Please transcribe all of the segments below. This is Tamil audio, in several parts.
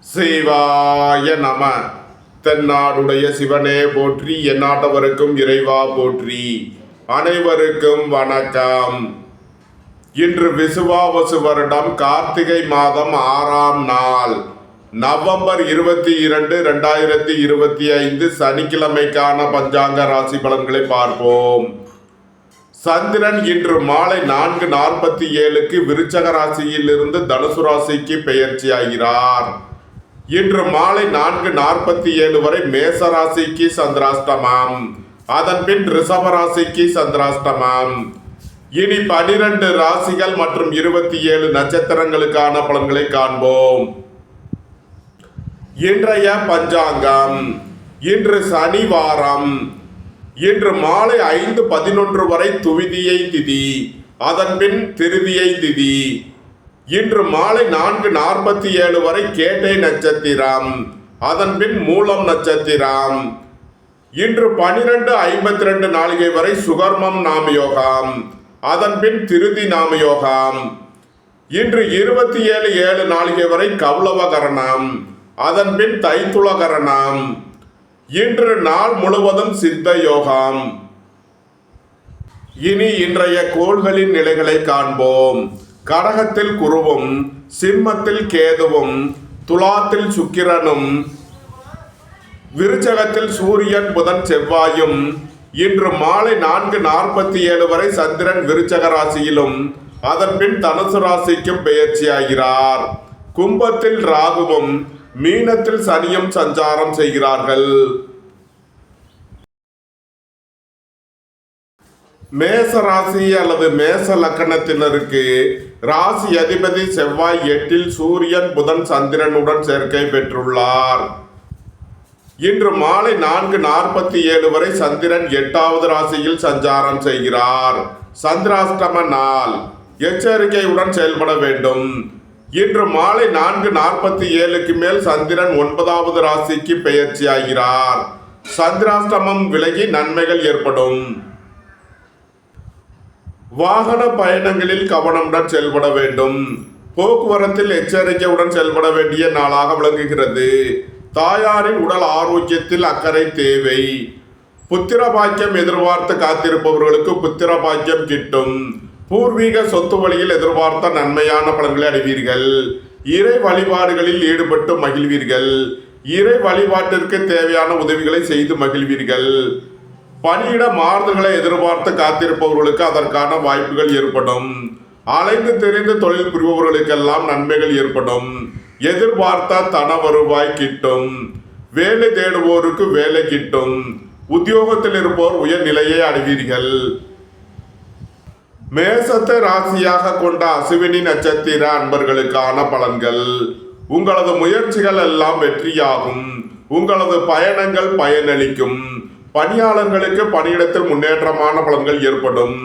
சிவாய நம. தென்னாடுடைய சிவனே போற்றி, எந்நாட்டவருக்கும் இறைவா போற்றி. அனைவருக்கும் வணக்கம். இன்று விசுவாவசு வருடம் கார்த்திகை மாதம் 6ஆம் நாள், நவம்பர் 22, 2025 சனிக்கிழமைக்கான பஞ்சாங்க ராசி பலன்களை பார்ப்போம். சந்திரன் இன்று மாலை 4:47க்கு விருச்சக ராசியில் இருந்து தனுசு ராசிக்கு பெயர்ச்சியாகிறார். இன்று மாலை 4:47 வரை மேச ராசிக்கு சந்திராஷ்டமம், அதன் பின் ரிஷப ராசிக்கு சந்திராஷ்டமம். இனி 12 ராசிகள் மற்றும் 27 நட்சத்திரங்களுக்கான பலன்களை காண்போம். இன்றைய பஞ்சாங்கம். இன்று சனிவாரம். இன்று மாலை 5:11 வரை துவிதியை திதி, அதன் பின் திருதியை திதி. இன்று மாலை 4:47 வரை கேட்டை நட்சத்திரம், அதன் பின் மூலம் நட்சத்திரம். இன்று 12:52 நாளிகை வரை சுகர்மம் நாமயோகம், அதன் பின் திருதி நாமயோகம். இன்று 27:07 நாளிகை வரை கௌளவகரணம், அதன் பின் தைத்துளகரணம். இன்று நாள் முழுவதும் சித்த யோகம். இனி இன்றைய கோள்களின் நிலைகளை காண்போம். கடகத்தில் குருவும், சிம்மத்தில் கேதுவும், துலாத்தில் சுக்கிரனும், விருச்சகத்தில் சூரியன், புதன், செவ்வாயும். இன்று மாலை 4:47 வரை சந்திரன் விருச்சக ராசியிலும் அதன் பின் தனுசு ராசிக்கும் பெயர்ச்சியாகிறார். கும்பத்தில் ராகுவும், மீனத்தில் சனியும் சஞ்சாரம் செய்கிறார்கள். மேச ராசி அல்லது மேச லக்கணத்தினருக்கு ராசி அதிபதி செவ்வாய் 8இல் சூரியன், புதன், சந்திரனுடன் சேர்க்கை பெற்றுள்ளார். இன்று மாலை 4:47 வரை சந்திரன் 8வது ராசியில் சஞ்சாரம் செய்கிறார். சந்திராஷ்டம நாள், எச்சரிக்கையுடன் செயல்பட வேண்டும். இன்று மாலை 4:47க்கு மேல் சந்திரன் 9வது ராசிக்கு பெயர்ச்சியாகிறார். சந்திராஷ்டமம் விலகி நன்மைகள் ஏற்படும். வாகன பயணங்களில் கவனமுடன் செயல்பட வேண்டும். போக்குவரத்தில் எச்சரிக்கையுடன் செயல்பட வேண்டிய நாளாக விளங்குகிறது. தாயாரின் உடல் ஆரோக்கியத்தில் அக்கறை தேவை. புத்திர பாக்கியம் எதிர்பார்த்து காத்திருப்பவர்களுக்கு புத்திர பாக்கியம் கிட்டும். பூர்வீக சொத்து வழியில் எதிர்பார்த்த நன்மையான பலன்களை அடைவீர்கள். இறை வழிபாடுகளில் ஈடுபட்டு மகிழ்வீர்கள். இறை வழிபாட்டிற்கு தேவையான உதவிகளை செய்து மகிழ்வீர்கள். பணியிட மாறுதல்களை எதிர்பார்த்து காத்திருப்பவர்களுக்கு அதற்கான வாய்ப்புகள் ஏற்படும். அலைந்து தெரிந்து தொழில் புரிபவர்களுக்கெல்லாம் நன்மைகள் ஏற்படும். எதிர்பார்த்த தன வருவாய் கிட்டும். வேலை தேடுவோருக்கு வேலை கிட்டும். உத்தியோகத்தில் இருப்போர் உயர்நிலையை அடைவீர்கள். மேசத்தை ராசியாக கொண்ட அசுவினி நட்சத்திர அன்பர்களுக்கான பலன்கள். உங்களது முயற்சிகள் எல்லாம் வெற்றியாகும். உங்களது பயணங்கள் பயனளிக்கும். பணியாளர்களுக்கு பணியிடத்தில் முன்னேற்றமான பலன்கள் ஏற்படும்.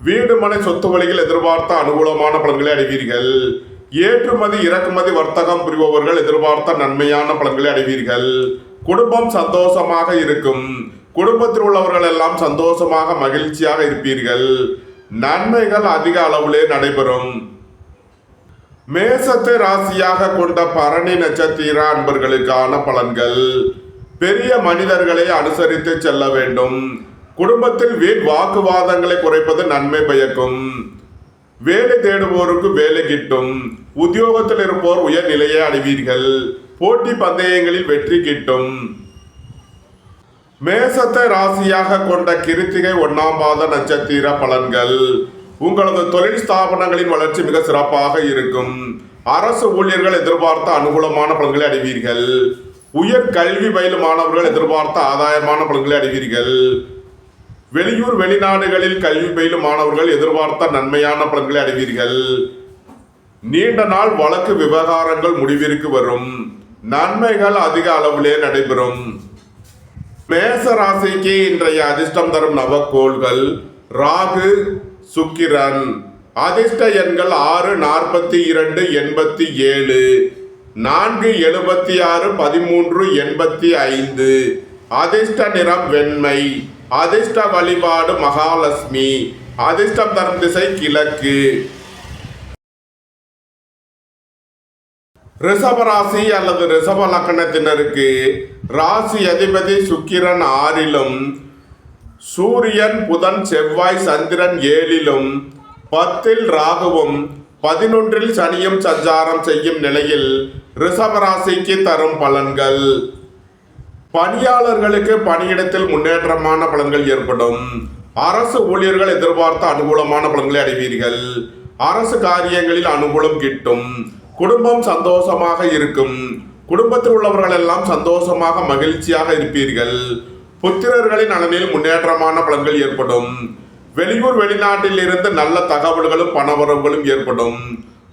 வீடு மனை சொத்து வழியில் எதிர்பார்த்த அனுகூலமான பலன்களை அடைவீர்கள். ஏற்றுமதி இறக்குமதி வர்த்தகம் புரிபவர்கள் எதிர்பார்த்த நன்மையான பலன்களை அடைவீர்கள். குடும்பம் சந்தோஷமாக இருக்கும். குடும்பத்தில் உள்ளவர்கள் எல்லாம் சந்தோஷமாக மகிழ்ச்சியாக இருப்பீர்கள். நன்மைகள் அதிக அளவிலே நடைபெறும். மேசத்தை ராசியாக கொண்ட பரணி நட்சத்திர அன்பர்களுக்கான பலன்கள். பெரிய மனிதர்களை அனுசரித்து செல்ல வேண்டும். குடும்பத்தில் வீண் வாக்குவாதங்களை குறைப்பது நன்மை பயக்கும். வேலை தேடுவோருக்கு வேலை கிட்டும். உத்தியோகத்தில் இருப்போர் உயர்நிலையை அடைவீர்கள். போட்டி பந்தயங்களில் வெற்றி கிட்டும். மேசத்தை ராசியாக கொண்ட கிருத்திகை 1ஆம் பாத நட்சத்திர பலன்கள். உங்களது தொழில் ஸ்தாபனங்களின் வளர்ச்சி மிக சிறப்பாக இருக்கும். அரசு ஊழியர்கள் எதிர்பார்த்த அனுகூலமான பலன்களை அடைவீர்கள். உயர் கல்வி பயிலும் மாணவர்கள் எதிர்பார்த்த ஆதாயமான பலன்களை அடைவீர்கள். வெளியூர் வெளிநாடுகளில் கல்வி பயிலும் மாணவர்கள் எதிர்பார்த்த நன்மையான பலன்களை அடைவீர்கள். நீண்ட நாள் வழக்கு விவகாரங்கள் முடிவிற்கு வரும். நன்மைகள் அதிக அளவிலே நடைபெறும். மேச ராசிக்கு இன்றைய அதிர்ஷ்டம் தரும் நவக்கோள்கள். ராகு, சுக்கிரன். அதிர்ஷ்ட எண்கள் 6, 42, 87, 4, 76, 13, 85. அதிர்ஷ்ட நிறம் வெண்மை. அதிர்ஷ்ட வழிபாடு மகாலட்சுமி. அதிர்ஷ்டம் தரும் திசை கிழக்கு. ரிஷபராசி அல்லது ரிஷப லக்கணத்தினருக்கு ராசி அதிபதி சுக்கிரன் 6லும், சூரியன் புதன் செவ்வாய் சந்திரன் 7லும், 10ல் ராகுவும் 11ல் சனியும் சஞ்சாரம் செய்யும் நிலையில் ரிஷபராசிக்கு தரும் பலன்கள். பணியாளர்களுக்கு பணியிடத்தில் முன்னேற்றமான பலன்கள் ஏற்படும். அரசு ஊழியர்கள் எதிர்பார்த்த அனுகூலமான பலன்களை அடைவீர்கள். அரசு காரியங்களில் அனுகூலம் கிட்டும். குடும்பம் சந்தோஷமாக இருக்கும். குடும்பத்தில் உள்ளவர்கள் எல்லாம் சந்தோஷமாக மகிழ்ச்சியாக இருப்பீர்கள். புத்திரர்களின் நலனில் முன்னேற்றமான பலன்கள் ஏற்படும். வெளியூர் வெளிநாட்டில் இருந்து நல்ல தகவல்களும் பணவரவுகளும் ஏற்படும்.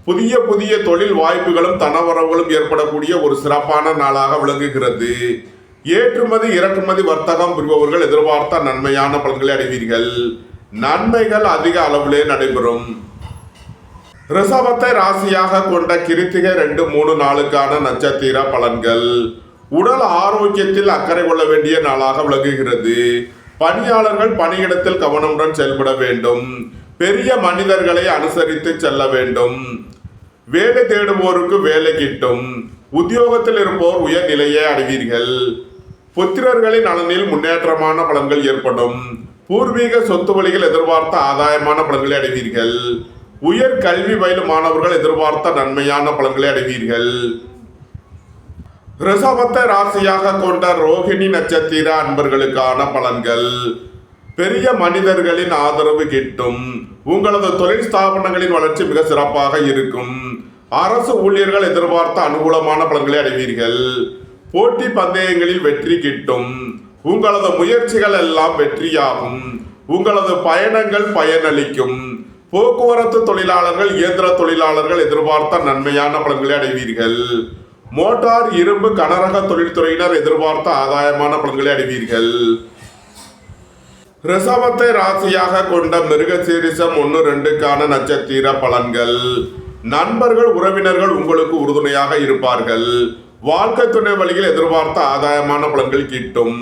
புதிய புதிய தொழில் வாய்ப்புகளும் தனவரவுகளும் ஏற்படக்கூடிய ஒரு சிறப்பான நாளாக விளங்குகிறது. ஏற்றுமதி இறக்குமதி வர்த்தகம் புரிபவர்கள் எதிர்பார்த்த நன்மையான பலன்களை அடைவீர்கள். நன்மைகள் அதிக அளவிலே நடைபெறும். ரிஷபத்தை ராசியாக கொண்ட கிருத்திகை 2, 3 நாளுக்கான நட்சத்திர பலன்கள். உடல் ஆரோக்கியத்தில் அக்கறை கொள்ள வேண்டிய நாளாக விளங்குகிறது. பணியாளர்கள் பணியிடத்தில் கவனமுடன் செயல்பட வேண்டும். பெரிய மனிதர்களை அனுசரித்து செல்ல வேண்டும். வேலை தேடுவோருக்கு வேலை கிட்டும். உத்தியோகத்தில் இருப்போர் உயர் நிலையை அடைவீர்கள். புத்திரர்களின் நலனில் முன்னேற்றமான பலன்கள் ஏற்படும். பூர்வீக சொத்து வழிகள் எதிர்பார்த்த ஆதாயமான பலன்களை அடைவீர்கள். உயர் கல்வி பயிலும் மாணவர்கள் எதிர்பார்த்த நன்மையான பலன்களை அடைவீர்கள். ரிஷபத்தை ராசியாக கொண்ட ரோகிணி நட்சத்திர அன்பர்களுக்கான பலன்கள். பெரிய மனிதர்களின் ஆதரவு கிட்டும். உங்களது தொழில் ஸ்தாபனங்களின் வளர்ச்சி மிக சிறப்பாக இருக்கும். அரசு ஊழியர்கள் எதிர்பார்த்த அனுகூலமான பலன்களை அடைவீர்கள். போட்டி பந்தயங்களில் வெற்றி கிட்டும். உங்களது முயற்சிகள் எல்லாம் வெற்றியாகும். உங்களது பயணங்கள் பயனளிக்கும். போக்குவரத்து தொழிலாளர்கள் இயந்திர தொழிலாளர்கள் எதிர்பார்த்த நன்மையான பலன்களை அடைவீர்கள். மோட்டார் இரும்பு கனரக தொழில்துறையினர் எதிர்பார்த்த ஆதாயமான பலன்களை அடைவீர்கள். ரிஷபத்தை ராசியாக கொண்ட மிருகசீரிஷம் 1, 2க்கான நட்சத்திர பலன்கள். நண்பர்கள் உறவினர்கள் உங்களுக்கு உறுதுணையாக இருப்பார்கள். வாழ்க்கை துணை வழியில் எதிர்பார்த்த ஆதாயமான பலன்கள் கிட்டும்.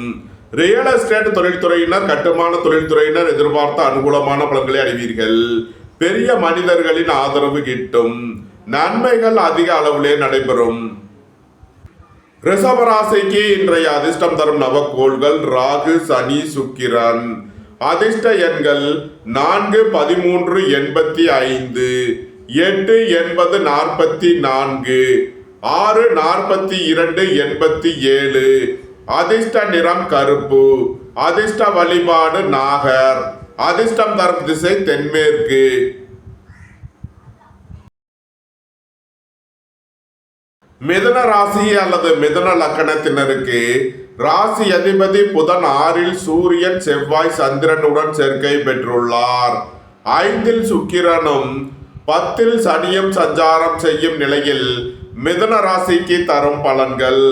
ரியல் எஸ்டேட் தொழில்துறையினர் கட்டுமான தொழில்துறையினர் எதிர்பார்த்த அனுகூலமான பலன்களை அடைவீர்கள். பெரிய மனிதர்களின் ஆதரவு கிட்டும். நன்மைகள் அதிக அளவிலே நடைபெறும். ரிஷபராசிக்கு இன்றைய அதிர்ஷ்டம் தரும் நவக்கோள்கள் ராகு சனி சுக்கிரன். அதிர்ஷ்ட எண்கள் 4, 13, 85, 8, 80, 44, 6, 42, 87. அதிர்ஷ்ட நிறம் கருப்பு. அதிர்ஷ்ட வழிபாடு நாகர். அதிர்ஷ்டம் தரும் திசை தென்மேற்கு. மிதுன ராசி அல்லது மிதுன லக்கணத்தினருக்கு ராசி அதிபதி புதன் 6ல் சூரியன் செவ்வாய் சந்திரனுடன் சேர்க்கை பெற்றுள்ளார். 5ல் சுக்கிரனும் 10ல் சனியும் சஞ்சாரம் செய்யும் நிலையில் மிதுன ராசிக்கு தரும் பலன்கள்.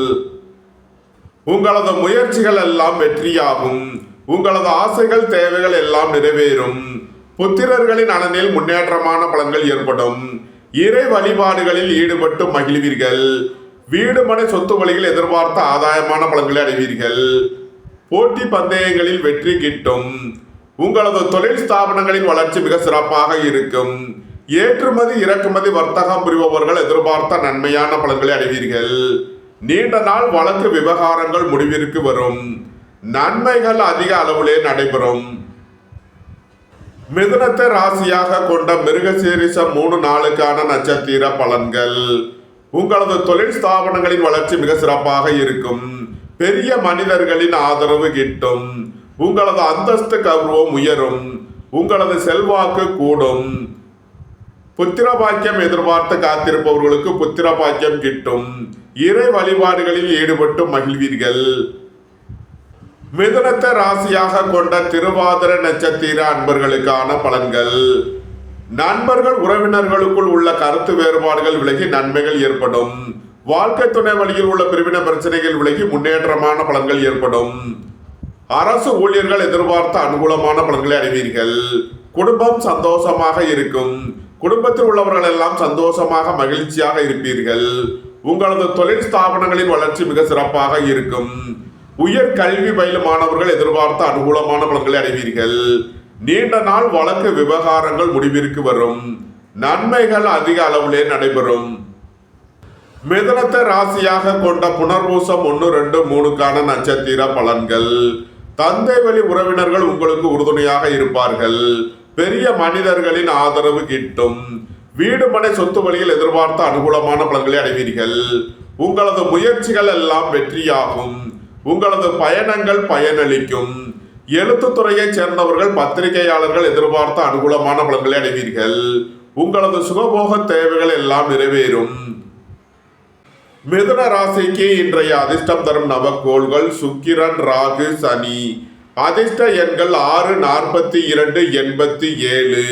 உங்களது முயற்சிகள் எல்லாம் வெற்றியாகும். உங்களது ஆசைகள் தேவைகள் எல்லாம் நிறைவேறும். புத்திரர்களின் நலனில் முன்னேற்றமான பலன்கள் ஏற்படும். இறை வழிபாடுகளில் ஈடுபட்டு மகிழ்வீர்கள். வீடு மனை சொத்து வழிகள் எதிர்பார்த்த ஆதாயமான பலன்களை அடைவீர்கள். போட்டி பந்தயங்களில் வெற்றி கிட்டும். உங்களது தொழில் ஸ்தாபனங்களின் வளர்ச்சி மிக சிறப்பாக இருக்கும். ஏற்றுமதி இறக்குமதி வர்த்தகம் புரிபவர்கள் எதிர்பார்த்த நன்மையான பலன்களை அடைவீர்கள். நீண்ட நாள் வழக்கு விவகாரங்கள் முடிவிற்கு வரும். நன்மைகள் அதிக அளவிலே நடைபெறும். மிதுனத்தை ராசியாக கொண்ட மிருகசீரிஷம் 3 நாளுக்கான நட்சத்திர பலன்கள். உங்களது தொழில் ஸ்தாபனங்களின் வளர்ச்சி மிக சிறப்பாக இருக்கும். பெரிய மனிதர்களின் ஆதரவு கிட்டும். உங்களது அந்தஸ்து கௌரவம் உயரும். உங்களது செல்வாக்கு கூடும். புத்திர பாக்கியம் எதிர்பார்த்து காத்திருப்பவர்களுக்கு புத்திர பாக்கியம் கிட்டும். இறை வழிபாடுகளில் ஈடுபட்டு மகிழ்வீர்கள். மிதுனத்தை ராசியாக கொண்ட திருவாதிரை நட்சத்திர அன்பர்களுக்கான பலன்கள். நண்பர்கள் உறவினர்களுக்குள் உள்ள கருத்து வேறுபாடுகள் விலகி நன்மைகள் ஏற்படும். வாழ்க்கை துணை வழியில் உள்ள பிரிவினை பிரச்சனைகள் விலகி முன்னேற்றமான பலன்கள் ஏற்படும். அரசு ஊழியர்கள் எதிர்பார்த்த அனுகூலமான பலன்களை அடைவீர்கள். குடும்பம் சந்தோஷமாக இருக்கும். குடும்பத்தில் உள்ளவர்கள் எல்லாம் சந்தோஷமாக மகிழ்ச்சியாக இருப்பீர்கள். உங்களது தொழில் ஸ்தாபனங்களின் வளர்ச்சி மிக சிறப்பாக இருக்கும். உயர் கல்வி பயிலும் மாணவர்கள் எதிர்பார்த்த அனுகூலமான பலன்களை அடைவீர்கள். நீண்ட நாள் வழக்கு விவகாரங்கள் முடிவிற்கு வரும். நன்மைகள் அதிக அளவிலே நடைபெறும். மிதுனத்தை ராசியாக கொண்ட புனர்பூசம் 1, 2, 3க்கான நட்சத்திர பலன்கள். தந்தை வழி உறவினர்கள் உங்களுக்கு உறுதுணையாக இருப்பார்கள். பெரிய மனிதர்களின் ஆதரவு கிட்டும். வீடு மனை சொத்து வழியில் எதிர்பார்த்த அனுகூலமான பலன்களை அடைவீர்கள். உங்களது முயற்சிகள் எல்லாம் வெற்றியாகும். உங்களது பயணங்கள் பயனளிக்கும். எழுத்துத்துறையைச் சேர்ந்தவர்கள் பத்திரிகையாளர்கள் எதிர்பார்த்த அனுகூலமான பலன்களை அடைவீர்கள். உங்களது சுகபோக தேவைகள் எல்லாம் நிறைவேறும். மிதுன ராசிக்கு இன்றைய அதிர்ஷ்டம் தரும் நவக்கோள்கள் சுக்கிரன், ராகு, சனி. அதிர்ஷ்ட எண்கள் 6, 42, 87,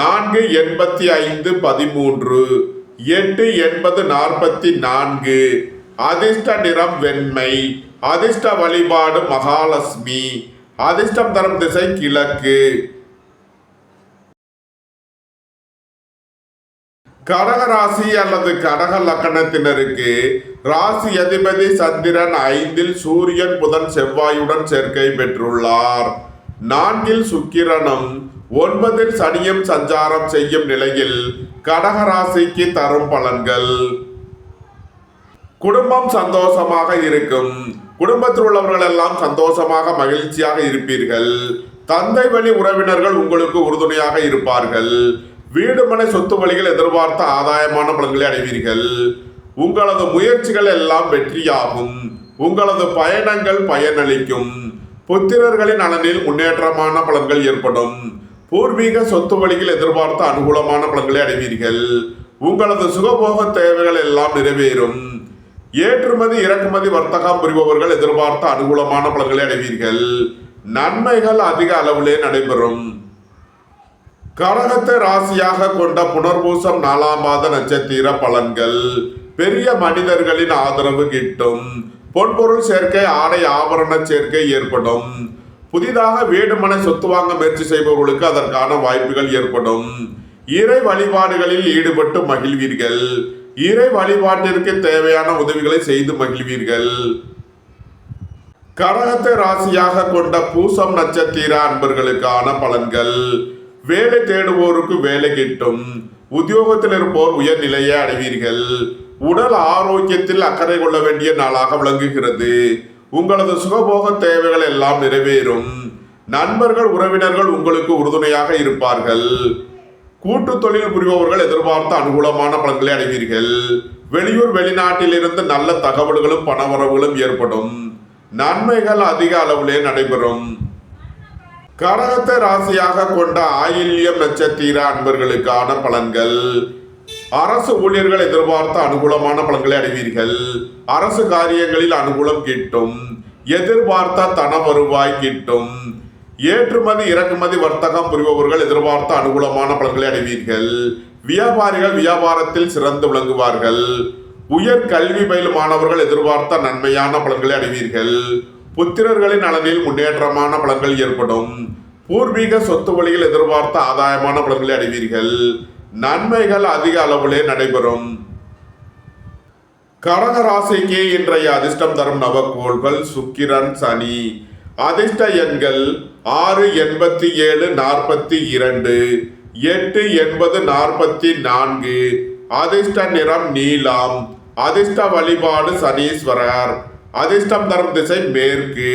4, 85, 13, 8, 80, 44. அதிர்ஷ்ட நிறம் வெண்மை. அதிர்ஷ்ட வழிபாடு மகாலட்சுமி. அதிர்ஷ்டம் தரும் திசை கிழக்கு. கடக ராசி அல்லது கடக லக்கணத்தினருக்கு ராசி அதிபதி சந்திரன் 5ல், சூரியன், புதன், செவ்வாயுடன் சேர்க்கை பெற்றுள்ளார். 4ல் சுக்கிரனும் 9ல் சனியும் சஞ்சாரம் செய்யும் நிலையில் கடக ராசிக்கு தரும் பலன்கள். குடும்பம் சந்தோஷமாக இருக்கும். குடும்பத்தில் உள்ளவர்கள் எல்லாம் சந்தோஷமாக மகிழ்ச்சியாக இருப்பீர்கள். தந்தை வழி உறவினர்கள் உங்களுக்கு உறுதுணையாக இருப்பார்கள். வீடு மனை சொத்து வழிகள் எதிர்பார்த்த ஆதாயமான பலன்களை அடைவீர்கள். உங்களது முயற்சிகள் எல்லாம் வெற்றியாகும். உங்களது பயணங்கள் பயனளிக்கும். புத்திரர்களின் நலனில் முன்னேற்றமான பலன்கள் ஏற்படும். பூர்வீக சொத்து வழியில் எதிர்பார்த்த அனுகூலமான பலன்களை அடைவீர்கள். உங்களது சுகபோக தேவைகள் எல்லாம் நிறைவேறும். ஏற்றுமதி இறக்குமதி வர்த்தகம் புரிபவர்கள் எதிர்பார்த்த அனுகூலமான பலன்களை அடைவீர்கள். நன்மைகள் அதிக அளவிலே நடைபெறும். கடகத்தை ராசியாக கொண்ட புனர்பூசம் 4ஆம் மாத நட்சத்திர பலன்கள். பெரிய மனிதர்களின் ஆதரவு கிட்டும். பொன்பொருள் சேர்க்கை, ஆடை ஆபரண சேர்க்கை ஏற்படும். புதிதாக வீடு மனை சொத்து வாங்க முயற்சி செய்பவர்களுக்கு அதற்கான வாய்ப்புகள் ஏற்படும். இறை வழிபாடுகளில் ஈடுபட்டு மகிழ்வீர்கள். இறை வழிபாட்டிற்கு தேவையான உதவிகளை செய்து மகிழ்வீர்கள். கடகத்தை ராசியாக கொண்ட பூசம் நட்சத்திர அன்பர்களுக்கான பலன்கள். வேலை தேடுவோருக்கு வேலை கிட்டும். உத்தியோகத்தில் இருப்போர் உயர்நிலையை அடைவீர்கள். உடல் ஆரோக்கியத்தில் அக்கறை கொள்ள வேண்டிய நாளாக விளங்குகிறது. உங்களது சுகபோக தேவைகள் எல்லாம் நிறைவேறும். நண்பர்கள் உறவினர்கள் உங்களுக்கு உறுதுணையாக இருப்பார்கள். கூட்டு தொழில் புரிபவர்கள் எதிர்பார்த்த அனுகூலமான பலன்களை அடைவீர்கள். வெளியூர் வெளிநாட்டில் இருந்து நல்ல தகவல்களும் பணவரவுகளும் ஏற்படும். நன்மைகள் அதிக அளவிலே நடைபெறும். கடகத்தை ராசியாக கொண்ட ஆயில்யம் நட்சத்திர அன்பர்களுக்கான பலன்கள். அரசு ஊழியர்கள் எதிர்பார்த்த அனுகூலமான பலன்களை அடைவீர்கள். அரசு காரியங்களில் அனுகூலம் கிட்டும். எதிர்பார்த்த தன வருவாய் கிட்டும். ஏற்றுமதி இறக்குமதி வர்த்தகம் புரிபவர்கள் எதிர்பார்த்த அனுகூலமான பலன்களை அடைவீர்கள். வியாபாரிகள் வியாபாரத்தில் சிறந்து விளங்குவார்கள். உயர் கல்வி பயிலும் மாணவர்கள் எதிர்பார்த்த நன்மையான பலன்களை அடைவீர்கள். புத்திரர்களின் நலனில் முன்னேற்றமான பலன்கள் ஏற்படும். பூர்வீக சொத்து வழியில் எதிர்பார்த்த ஆதாயமான பலன்களை அடைவீர்கள். நன்மைகள் அதிக அளவிலே நடைபெறும். கடக ராசிக்கு இன்றைய அதிர்ஷ்டம் தரும் நவக்கோள்கள் சுக்கிரன், சனி. அதிர்ஷ்ட எண்கள் 6, 87, 42, 8, 80, 44. அதிர்ஷ்ட நிறம் நீலம். அதிர்ஷ்ட வழிபாடு சனீஸ்வரர். அதிர்ஷ்டம் தரும் திசை மேற்கு.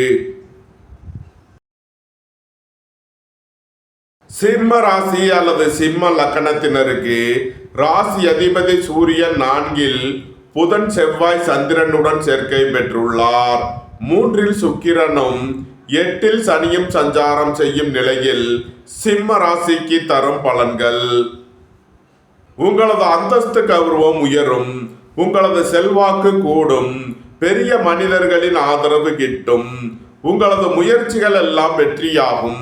சிம்ம ராசி அல்லது சிம்ம லக்கணத்தினருக்கு ராசி அதிபதி சூரியன் 4ல், புதன், செவ்வாய், சந்திரனுடன் சேர்க்கை பெற்றுள்ளார். 3ல் சுக்கிரனும் 8ல் சனியும் சஞ்சாரம் செய்யும் நிலையில் சிம்ம ராசிக்கு தரும் பலன்கள். உங்களது அந்தஸ்து கௌரவம் உயரும். உங்களது செல்வாக்கு கூடும். பெரிய மனிதர்களின் ஆதரவு கிட்டும். உங்களது முயற்சிகள் எல்லாம் வெற்றியாகும்.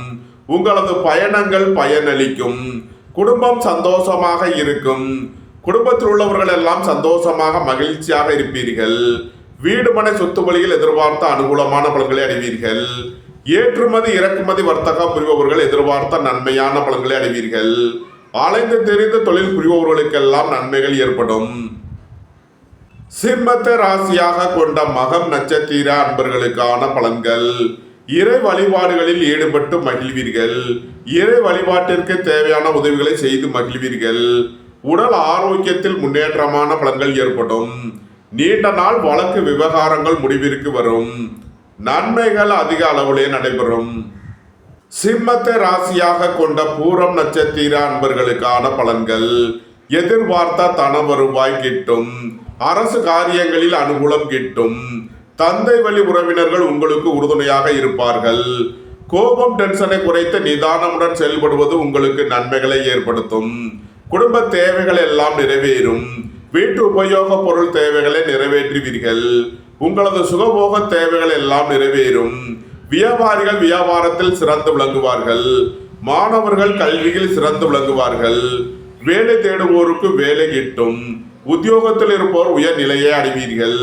உங்களது பயணங்கள் பயனளிக்கும். குடும்பம் சந்தோஷமாக இருக்கும். குடும்பத்தில் உள்ளவர்கள் எல்லாம் சந்தோஷமாக மகிழ்ச்சியாக இருப்பீர்கள். வீடு மனை சொத்து வழியில் எதிர்பார்த்த அனுகூலமான பலன்களை அடைவீர்கள். ஏற்றுமதி இறக்குமதி வர்த்தகம் புரிபவர்கள் எதிர்பார்த்த நன்மையான பலன்களை அடைவீர்கள். அலைந்து தெரிந்த தொழில் புரிபவர்களுக்கெல்லாம் நன்மைகள் ஏற்படும். சிம்மத்தை ராசியாக கொண்ட மகம் நட்சத்திர அன்பர்களுக்கான பலன்கள். இறை வழிபாடுகளில் ஈடுபட்டு மகிழ்வீர்கள். இறை வழிபாட்டிற்கு தேவையான உதவிகளை செய்து மகிழ்வீர்கள். உடல் ஆரோக்கியத்தில் முன்னேற்றமான பலன்கள் ஏற்படும். நீண்ட நாள் வழக்கு விவகாரங்கள் முடிவிற்கு வரும். நன்மைகள் அதிக அளவிலே நடைபெறும். சிம்மத்தை ராசியாக கொண்ட பூரம் நட்சத்திர அன்பர்களுக்கான பலன்கள். எதிர்பார்த்த தன வருவாய் கிட்டும். அரசு காரியங்களில் அனுகூலம் கிட்டும். தந்தை வழி உறவினர்கள் உங்களுக்கு உறுதுணையாக இருப்பார்கள். கோபம் டென்ஷனை குறைத்து நிதானமுடன் செயல்படுவது உங்களுக்கு நன்மைகளை ஏற்படுத்தும். குடும்ப தேவைகள் எல்லாம் நிறைவேறும். வீட்டு உபயோக பொருள் தேவைகளை நிறைவேற்றுவீர்கள். உங்களது சுகபோக தேவைகள் எல்லாம் நிறைவேறும். வியாபாரிகள் வியாபாரத்தில் சிறந்து விளங்குவார்கள். மாணவர்கள் கல்வியில் சிறந்து விளங்குவார்கள். வேலை தேடுவோருக்கு வேலை கிட்டும். உத்தியோகத்தில் இருப்போர் உயர் நிலையை அடைவீர்கள்.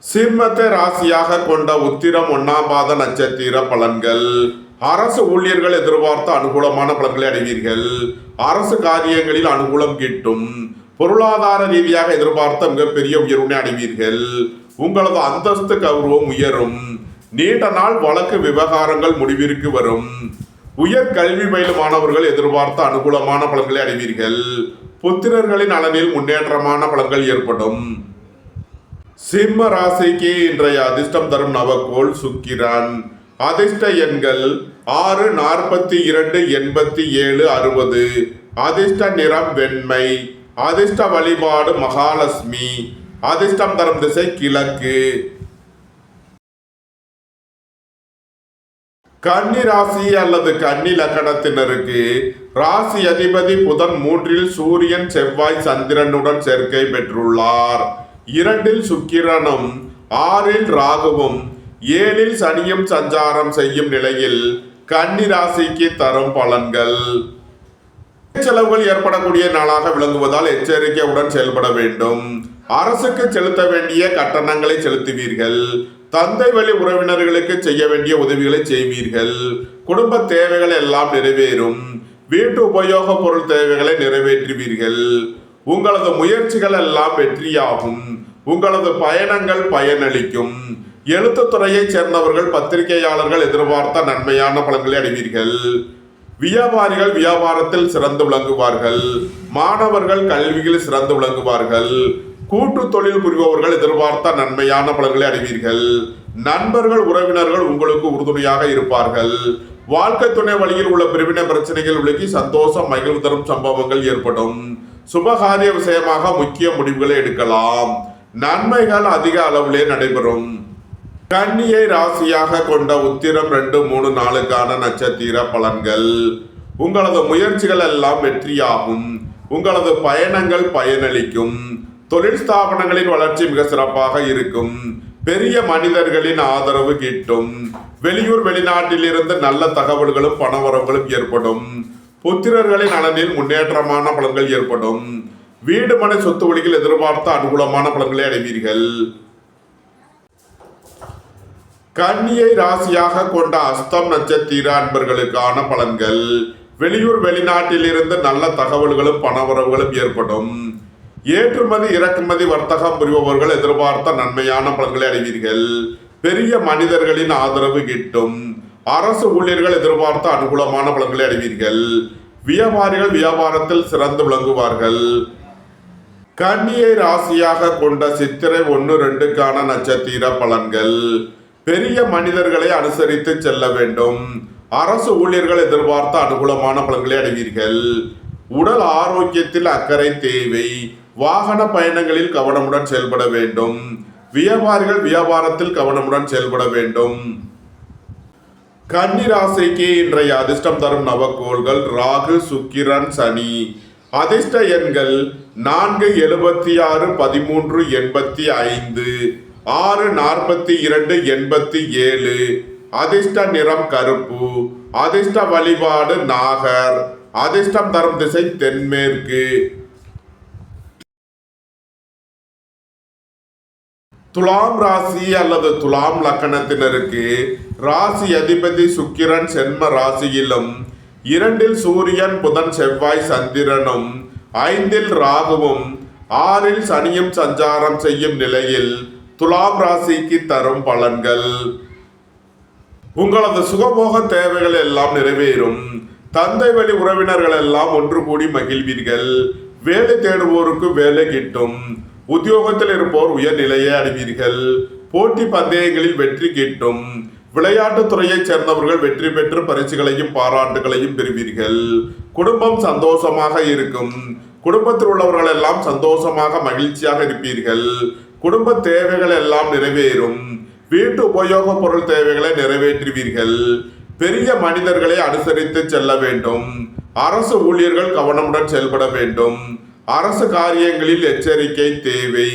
சிம்மத்தை ராசியாக கொண்ட உத்திரம் 1ஆம் பாத நட்சத்திர பலன்கள். அரசு ஊழியர்கள் எதிர்பார்த்த அனுகூலமான பலன்களை அடைவீர்கள். அரசு காரியங்களில் அனுகூலம் கிட்டும். பொருளாதார ரீதியாக எதிர்பார்த்த மிகப்பெரிய உயர்வினை அடைவீர்கள். உங்களது அந்தஸ்து கௌரவம் உயரும். நீண்ட நாள் வழக்கு விவகாரங்கள் முடிவிற்கு வரும். உயர் கல்வி பயிலும் மாணவர்கள் எதிர்பார்த்த அனுகூலமான பலன்களை அடைவீர்கள். புத்திரர்களின் நலனில் முன்னேற்றமான பலன்கள் ஏற்படும். சிம்ம ராசிக்கு இன்றைய அதிர்ஷ்டம் தரும் நவக்கோள் சுக்கிரன். அதிர்ஷ்ட எண்கள் 6, 42, 87, 60. அதிர்ஷ்ட நிறம் வெண்மை. அதிர்ஷ்ட வழிபாடு மகாலட்சுமி. அதிர்ஷ்டம் தரும் திசை கிழக்கு. கன்னி ராசி அல்லது கன்னி லக்கணத்தினருக்கு ராசி அதிபதி புதன் 3இல் சூரியன் செவ்வாய் சந்திரனுடன் சேர்க்கை பெற்றுள்ளார். 2இல் சுக்கிரனும் 6இல் ராகுவும் 7இல் சனியும் சஞ்சாரம் செய்யும் நிலையில் கன்னி ராசிக்கு தரும் பலன்கள். செலவுகள் ஏற்படக்கூடிய நாளாக விளங்குவதால் எச்சரிக்கையுடன் செயல்பட வேண்டும். அரசுக்கு செலுத்த வேண்டிய கட்டணங்களை செலுத்துவீர்கள். தந்தை வழி உறவினர்களுக்கு செய்ய வேண்டிய உதவிகளை செய்வீர்கள். குடும்ப தேவைகள் எல்லாம் நிறைவேறும். வீட்டு உபயோக பொருள் தேவைகளை நிறைவேற்றுவீர்கள். உங்களது முயற்சிகள் எல்லாம் வெற்றியாகும். உங்களது பயணங்கள் பயனளிக்கும். எழுத்துத்துறையைச் சேர்ந்தவர்கள் பத்திரிகையாளர்கள் எதிர்பார்த்த நன்மையான பலன்களை அடைவீர்கள். வியாபாரிகள் வியாபாரத்தில் சிறந்து விளங்குவார்கள். மாணவர்கள் கல்வியில் சிறந்து விளங்குவார்கள். கூட்டு தொழில் புரிபவர்கள் எதிர்பார்த்த நன்மையான பலன்களை அடைவீர்கள். நண்பர்கள் உறவினர்கள் உங்களுக்கு உறுதுணையாக இருப்பார்கள். வாழ்க்கை துணை வழியில் உள்ள பிரிவினை பிரச்சனைகள் விலகி சந்தோஷம் மகிழ்வு தரும் சம்பவங்கள் ஏற்படும். சுபகாரிய விஷயமாக முக்கிய முடிவுகளை எடுக்கலாம். நன்மைகள் அதிக அளவிலே நடைபெறும். கன்னியை ராசியாக கொண்ட உத்திரம் 2, 3, 4க்கான நட்சத்திர பலன்கள். உங்களது முயற்சிகள் எல்லாம் வெற்றியாகும். உங்களது பயணங்கள் பயனளிக்கும். தொழில் ஸ்தாபனங்களின் வளர்ச்சி மிக சிறப்பாக இருக்கும். பெரிய மனிதர்களின் ஆதரவு கிட்டும். வெளியூர் வெளிநாட்டிலிருந்து நல்ல தகவல்களும் பணவரவுகளும் ஏற்படும். புத்திரர்களின் நலனில் முன்னேற்றமான பலன்கள் ஏற்படும். வீடு மனை சொத்து வழியில் எதிர்பார்த்த அனுகூலமான பலன்களை அடைவீர்கள். கன்னியை ராசியாக கொண்ட அஸ்தம் நட்சத்திர அன்பர்களுக்கான பலன்கள். வெளியூர் வெளிநாட்டிலிருந்து நல்ல தகவல்களும் பணவரவுகளும் ஏற்படும். ஏற்றுமதி இறக்குமதி வர்த்தகம் புரிபவர்கள் எதிர்பார்த்த நன்மையான பலன்களை அடைவீர்கள். பெரிய மனிதர்களின் ஆதரவு கிட்டும். அரசு ஊழியர்கள் எதிர்பார்த்த அனுகூலமான பலன்களை அடைவீர்கள். வியாபாரிகள் வியாபாரத்தில் சிறந்து விளங்குவார்கள். கன்னியை ராசியாக கொண்ட சித்திரை 1, 2க்கான நட்சத்திர பலன்கள். பெரிய மனிதர்களை அனுசரித்து செல்ல வேண்டும். அரசு ஊழியர்கள் எதிர்பார்த்த அனுகூலமான பலன்களை அடைவீர்கள். உடல் ஆரோக்கியத்தில் அக்கறை தேவை. வாகன பயணங்களில் கவனமுடன் செயல்பட வேண்டும். வியாபாரிகள் வியாபாரத்தில் கவனமுடன் செயல்பட வேண்டும். கன்னி ராசிக்கு இன்றைய அதிர்ஷ்டம் தரும் நவக்கோள்கள் ராகு, சுக்கிரன், சனி. அதிர்ஷ்ட எண்கள் 4, 76, 13, 85, 6, 42, 87. அதிர்ஷ்ட நிறம் கருப்பு. அதிர்ஷ்ட வழிபாடு நாகர். அதிர்ஷ்டம் தரும் திசை தென்மேற்கு. துலாம் ராசி அல்லது துலாம் லக்கணத்தினருக்கு ராசி அதிபதி சுக்கிரன் சென்ம ராசியிலும் 2இல் சூரியன் புதன் செவ்வாய் சந்திரனும் 5இல் ராகுவும் 6இல் சனியும் சஞ்சாரம் செய்யும் நிலையில் துலாம் ராசிக்கு தரும் பலன்கள். உங்களது சுகபோக தேவைகள் எல்லாம் நிறைவேறும். தந்தை வழி உறவினர்கள் எல்லாம் ஒன்று கூடி மகிழ்வீர்கள். வேலை தேடுவோருக்கு வேலை கிட்டும். உத்தியோகத்தில் இருப்போர் உயர்நிலையை அடைவீர்கள். போட்டி பந்தயங்களில் வெற்றி கிட்டும். விளையாட்டுத் துறையைச் சேர்ந்தவர்கள் வெற்றி பெற்று பரிசுகளையும் பாராட்டுகளையும் பெறுவீர்கள். குடும்பம் சந்தோஷமாக இருக்கும். குடும்பத்தில் உள்ளவர்கள் எல்லாம் சந்தோஷமாக மகிழ்ச்சியாக இருப்பீர்கள். குடும்ப தேவைகள் எல்லாம் நிறைவேறும். வீட்டு உபயோக பொருள் தேவைகளை நிறைவேற்றுவீர்கள். பெரிய மனிதர்களை அனுசரித்து செல்ல வேண்டும். அரசு ஊழியர்கள் கவனமுடன் செயல்பட வேண்டும். அரசு காரியங்களில் எச்சரிக்கை தேவை.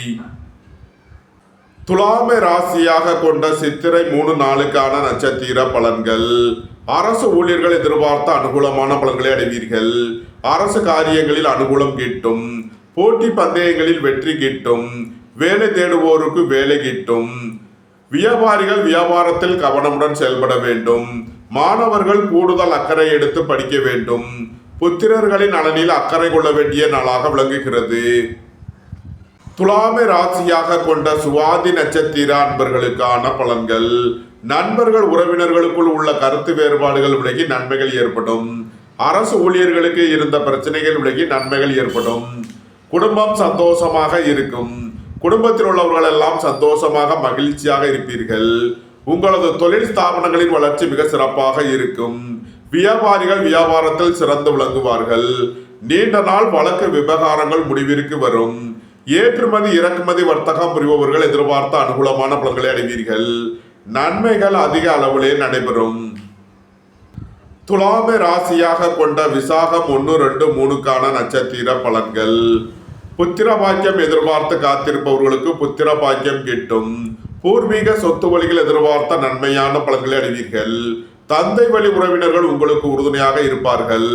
துலாமை ராசியாக கொண்ட சித்திரை 3 நாளுக்கான நட்சத்திர பலன்கள். அரசு ஊழியர்கள் எதிர்பார்த்த அனுகூலமான பலன்களை அடைவீர்கள். அரசு காரியங்களில் அனுகூலம் கிட்டும். போட்டி பந்தயங்களில் வெற்றி கிட்டும். வேலை தேடுவோருக்கு வேலை கிட்டும். வியாபாரிகள் வியாபாரத்தில் கவனமுடன் செயல்பட வேண்டும். மாணவர்கள் கூடுதல் அக்கறை எடுத்து படிக்க வேண்டும். புத்திரர்களின் நலனில் அக்கறை கொள்ள வேண்டிய நாளாக விளங்குகிறது. துலாமை ராசியாக கொண்ட சுவாதி நட்சத்திர அன்பர்களுக்கான பலன்கள். நண்பர்கள் உறவினர்களுக்குள் உள்ள கருத்து வேறுபாடுகள் விலகி நன்மைகள் ஏற்படும். அரசு ஊழியர்களுக்கு இருந்த பிரச்சனைகள் விலகி நன்மைகள் ஏற்படும். குடும்பம் சந்தோஷமாக இருக்கும். குடும்பத்தில் உள்ளவர்கள் எல்லாம் சந்தோஷமாக மகிழ்ச்சியாக இருப்பீர்கள். உங்களது தொழில் ஸ்தாபனங்களின் வளர்ச்சி மிக சிறப்பாக இருக்கும். வியாபாரிகள் வியாபாரத்தில் சிறந்து விளங்குவார்கள். நீண்ட நாள் வழக்கு விவகாரங்கள் முடிவிற்கு வரும். ஏற்றுமதி இறக்குமதி வர்த்தகம் புரிபவர்கள் எதிர்பார்த்த அனுகூலமான பலன்களை அடைவீர்கள். நன்மைகள் அதிக அளவிலே நடைபெறும். துலாமை ராசியாக கொண்ட விசாகம் 1, 2, 3க்கான நட்சத்திர பலன்கள். புத்திர பாக்கியம் எதிர்பார்த்து காத்திருப்பவர்களுக்கு புத்திர பாக்கியம் கிட்டும். பூர்வீக சொத்து வழிகள் எதிர்பார்த்த நன்மையான பலன்களை அடைவீர்கள். தந்தை வழி உறவினர்கள் உங்களுக்கு உறுதுணையாக இருப்பார்கள்.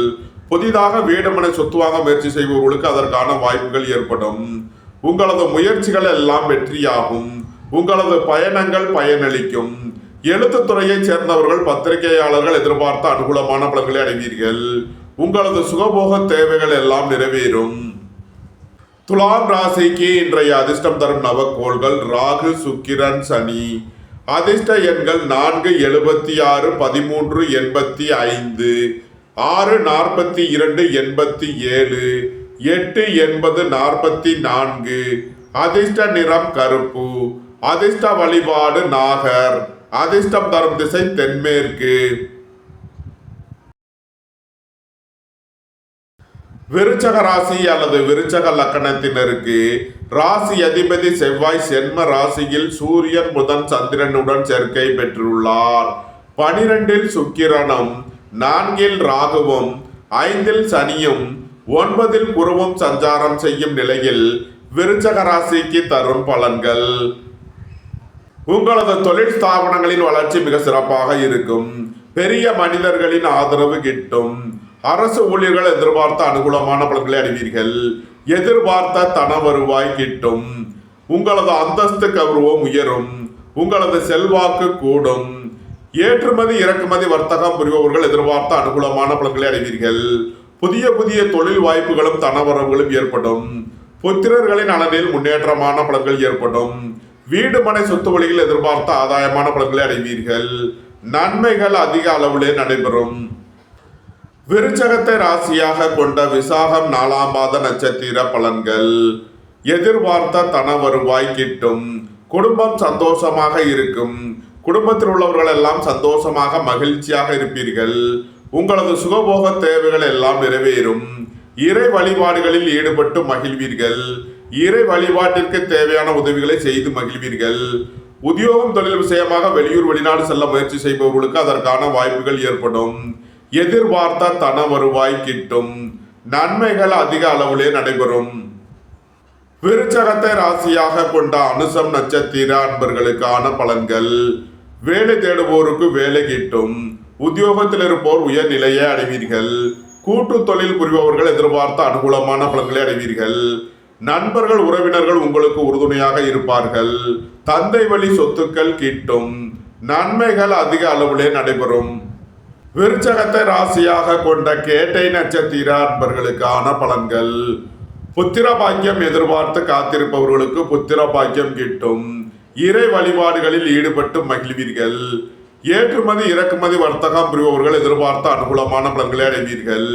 புதிதாக வீடுமனை சொத்து வாங்க முயற்சி செய்பவர்களுக்கு அதற்கான வாய்ப்புகள் ஏற்படும். உங்களது முயற்சிகள் எல்லாம் வெற்றியாகும். உங்களது பயணங்கள் பயனளிக்கும். எழுத்துத்துறையைச் சேர்ந்தவர்கள் பத்திரிகையாளர்கள் எதிர்பார்த்த அனுகூலமான பலன்களை அடைவீர்கள். உங்களது சுகபோக தேவைகள் எல்லாம் நிறைவேறும். துலாம் ராசிக்கு இன்றைய அதிர்ஷ்டம் தரும் நவக்கோள்கள் ராகு, சுக்கிரன், சனி. அதிர்ஷ்ட எண்கள் 4, 76, 13, 85, 6, 42, 87, 8, 80, 44. அதிர்ஷ்ட நிறம் கருப்பு. அதிர்ஷ்ட வழிபாடு நாகர். அதிர்ஷ்டம் தரும் திசை தென்மேற்கு. விருச்சக ராசி அல்லது விருச்சக லக்கணத்தினருக்கு ராசி அதிபதி செவ்வாய் சென்ம ராசியில் சூரியன், புதன், சந்திரனுடன் சேர்க்கை பெற்றுள்ளார். 12இல் சுக்கிரனும், 4இல் ராகுவும், 5இல் சனியும், 9இல் குருவும் சஞ்சாரம் செய்யும் நிலையில் விருச்சக ராசிக்கு தரும் பலன்கள். உங்களது தொழில் ஸ்தாபனங்களின் வளர்ச்சி மிக சிறப்பாக இருக்கும். பெரிய மனிதர்களின் ஆதரவு கிட்டும். அரசு ஊழியர்கள் எதிர்பார்த்த அனுகூலமான பலன்களை அடைவீர்கள். எதிர்பார்த்த தன வருவாய் கிட்டும். உங்களது அந்தஸ்து கௌரவம் உயரும். உங்களது செல்வாக்கு கூடும். ஏற்றுமதி இறக்குமதி வர்த்தகம் புரிபவர்கள் எதிர்பார்த்த அனுகூலமான பலன்களை அடைவீர்கள். புதிய புதிய தொழில் வாய்ப்புகளும் தனவரவுகளும் ஏற்படும். புத்திரர்களின் நலனில் முன்னேற்றமான பலன்கள் ஏற்படும். வீடு மனை சொத்து வழியில் எதிர்பார்த்த ஆதாயமான பலன்களை அடைவீர்கள். நன்மைகள் அதிக அளவிலே நடைபெறும். விருச்சகத்தை ராசியாக கொண்ட விசாகம் 4ஆம் பாத நட்சத்திர பலன்கள். எதிர்பார்த்த தன வருவாய் கிட்டும். குடும்பம் சந்தோஷமாக இருக்கும். குடும்பத்தில் உள்ளவர்கள் எல்லாம் சந்தோஷமாக மகிழ்ச்சியாக இருப்பீர்கள். உங்களது சுகபோக தேவைகள் எல்லாம் நிறைவேறும். இறை வழிபாடுகளில் ஈடுபட்டு மகிழ்வீர்கள். இறை வழிபாட்டிற்கு தேவையான உதவிகளை செய்து மகிழ்வீர்கள். உத்தியோகம் தொழில் விஷயமாக வெளியூர் வெளிநாடு செல்ல முயற்சி செய்பவர்களுக்கு அதற்கான வாய்ப்புகள் ஏற்படும். எதிர்பார்த்த தன வருவாய் கிட்டும். நன்மைகள் அதிக அளவிலே நடைபெறும். விருச்சகத்தை ராசியாக கொண்ட அனுசம் நட்சத்திர அன்பர்களுக்கான பலன்கள். வேலை தேடுவோருக்கு வேலை கிட்டும். உத்தியோகத்தில் இருப்போர் உயர்நிலையை அடைவீர்கள். கூட்டு தொழில் புரிபவர்கள் எதிர்பார்த்த அனுகூலமான பலன்களை அடைவீர்கள். நண்பர்கள் உறவினர்கள் உங்களுக்கு உறுதுணையாக இருப்பார்கள். தந்தை வழி சொத்துக்கள் கிட்டும். நன்மைகள் அதிக அளவிலே நடைபெறும். விருச்சகத்தை ராசியாக கொண்ட கேட்டை நட்சத்திர அன்பர்களுக்கான பலன்கள். புத்திர பாக்கியம் எதிர்பார்த்து காத்திருப்பவர்களுக்கு புத்திர பாக்கியம் கிட்டும். இறை வழிபாடுகளில் ஈடுபட்டு மகிழ்வீர்கள். ஏற்றுமதி இறக்குமதி வர்த்தகம் புரிபவர்கள் எதிர்பார்த்த அனுகூலமான பலன்களை அடைவீர்கள்.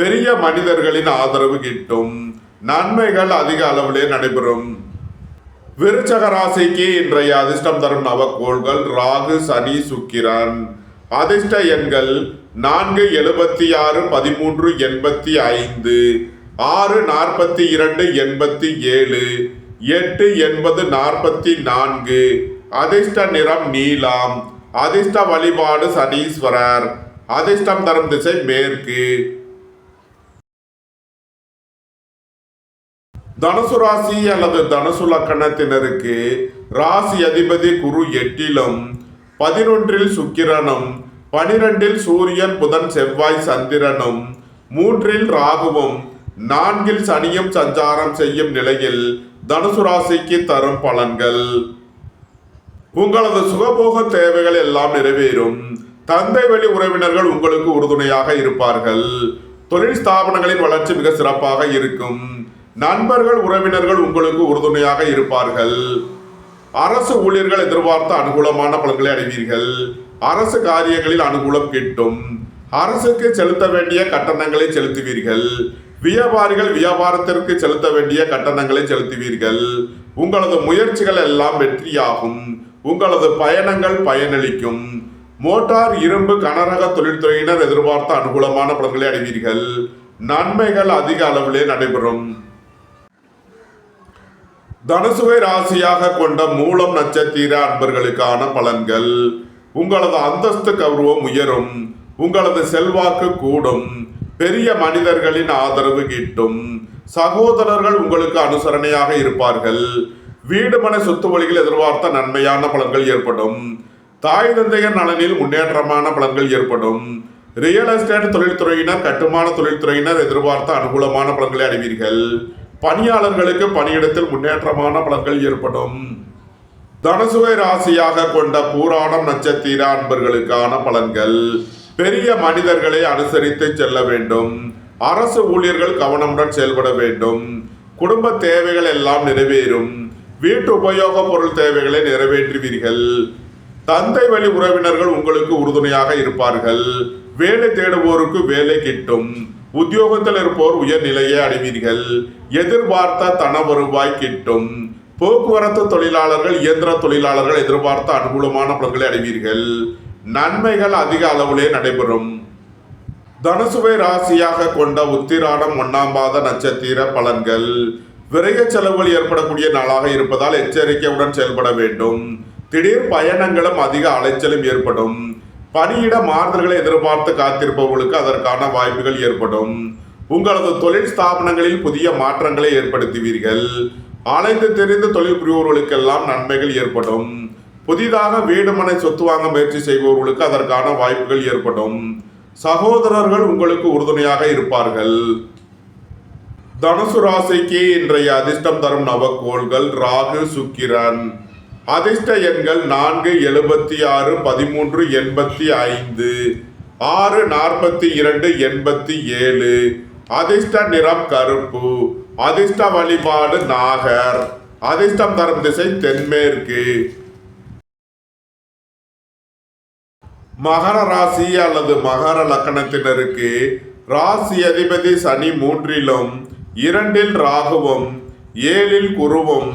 பெரிய மனிதர்களின் ஆதரவு கிட்டும். நன்மைகள் அதிக அளவிலே நடைபெறும். விருச்சக ராசிக்கு இன்றைய அதிர்ஷ்டம் தரும் நவக்கோள்கள் ராகு, சனி, சுக்கிரன். அதிர்ஷ்ட எண்கள் 4, 76, 13, 85, 6, 42, 87, 8, 80, 44. அதிர்ஷ்ட நிறம் நீலம். அதிர்ஷ்ட வழிபாடு சனீஸ்வரர். அதிர்ஷ்டம் தரும் திசை மேற்கு. தனுசு ராசி அல்லது தனுசு லக்கணத்தினருக்கு ராசி அதிபதி குரு 8லும் 11ல் சுக்கிரனும் 12ல் சூரியன், புதன், செவ்வாய், சந்திரனும் 3ல் ராகுவும் 4ல் சனியும் சஞ்சாரம் செய்யும் நிலையில் தனுசு ராசிக்கு தரும் பலன்கள். உங்களது சுகபோக தேவைகள் எல்லாம் நிறைவேறும். தந்தை வழி உறவினர்கள் உங்களுக்கு உறுதுணையாக இருப்பார்கள். தொழில் ஸ்தாபனங்களின் வளர்ச்சி மிக சிறப்பாக இருக்கும். நண்பர்கள், உறவினர்கள் உங்களுக்கு உறுதுணையாக இருப்பார்கள். அரசு ஊழியர்கள் எதிர்பார்த்த அனுகூலமான பலன்களை அடைவீர்கள். அரசு காரியங்களில் அனுகூலம் கிட்டும். அரசுக்கு செலுத்த வேண்டிய கட்டணங்களை செலுத்துவீர்கள். வியாபாரிகள் வியாபாரத்திற்கு செலுத்த வேண்டிய கட்டணங்களை செலுத்துவீர்கள். உங்களது முயற்சிகள் எல்லாம் வெற்றியாகும். உங்களது பயணங்கள் பயனளிக்கும். மோட்டார், இரும்பு, கனரக தொழில்துறையினர் எதிர்பார்த்த அனுகூலமான பலன்களை அடைவீர்கள். நன்மைகள் அதிக அளவிலே நடைபெறும். தனுசுவை ராசியாக கொண்ட மூலம் நட்சத்திர அன்பர்களுக்கான பலன்கள். உங்களது அந்தஸ்து கௌரவம் உயரும். உங்களது செல்வாக்கு கூடும். பெரிய மனிதர்களின் ஆதரவு கிட்டும். சகோதரர்கள் உங்களுக்கு அனுசரணையாக இருப்பார்கள். வீடு மனை சொத்து வழிகள் எதிர்பார்த்த நன்மையான பலன்கள் ஏற்படும். தாய் தந்தையர் நலனில் முன்னேற்றமான பலன்கள் ஏற்படும். ரியல் எஸ்டேட் தொழில்துறையினர், கட்டுமான தொழில்துறையினர் எதிர்பார்த்த அனுகூலமான பலன்களை அடைவீர்கள். பணியாளர்களுக்கு பணியிடத்தில் முன்னேற்றமான பலன்கள் ஏற்படும். தனுசுவை ராசியாக கொண்ட பூராடம் நட்சத்திர அன்பர்களுக்கான பலன்கள். பெரிய மனிதர்களை அனுசரித்து செல்ல வேண்டும். அரசு ஊழியர்கள் கவனமுடன் செயல்பட வேண்டும். குடும்ப தேவைகள் எல்லாம் நிறைவேறும். வீட்டு உபயோக பொருள் தேவைகளை நிறைவேற்றுவீர்கள். தந்தை வழி உறவினர்கள் உங்களுக்கு உறுதுணையாக இருப்பார்கள். வேலை தேடுவோருக்கு வேலை கிட்டும். உத்தியோகத்தில் இருப்போர் உயர்நிலையை அடைவீர்கள். எதிர்பார்த்த தன வருவாய் கிட்டும். போக்குவரத்து தொழிலாளர்கள், இயந்திர தொழிலாளர்கள் எதிர்பார்த்த அனுகூலமான பலன்களை அடைவீர்கள். நன்மைகள் அதிக அளவிலே நடைபெறும். தனுசுவை ராசியாக கொண்ட உத்திராடம் 1ஆம் பாத நட்சத்திர பலன்கள். விரைய செலவுகள் ஏற்படக்கூடிய நாளாக இருப்பதால் எச்சரிக்கையுடன் செயல்பட வேண்டும். திடீர் பயணங்களும் அதிக அலைச்சலும் ஏற்படும். பணியிட மாறுதல்களை எதிர்பார்த்து காத்திருப்பவர்களுக்கு அதற்கான வாய்ப்புகள் ஏற்படும். உங்களது தொழில் ஸ்தாபனங்களில் புதிய மாற்றங்களை ஏற்படுத்துவீர்கள். அலைந்து தெரிந்து தொழில் புரிவோர்களுக்கெல்லாம் நன்மைகள் ஏற்படும். புதிதாக வீடு மனை சொத்து வாங்க முயற்சி செய்பவர்களுக்கு அதற்கான வாய்ப்புகள் ஏற்படும். சகோதரர்கள் உங்களுக்கு உறுதுணையாக இருப்பார்கள். தனுசு ராசிக்கு இன்றைய அதிர்ஷ்டம் தரும் நவக்கோள்கள் ராகு, சுக்கிரன். அதிர்ஷ்ட எண்கள் 4, 76, 13, 85, 6, 42, 87. அதிர்ஷ்ட நிறம் கருப்பு. அதிர்ஷ்ட வழிபாடு நாகர். அதிர்ஷ்டம் தரும் திசை தென்மேற்கு. மகர ராசி அல்லது மகர லக்கணத்தினருக்கு ராசி அதிபதி சனி 3லும் 2ல் ராகுவும் 7ல் குருவும்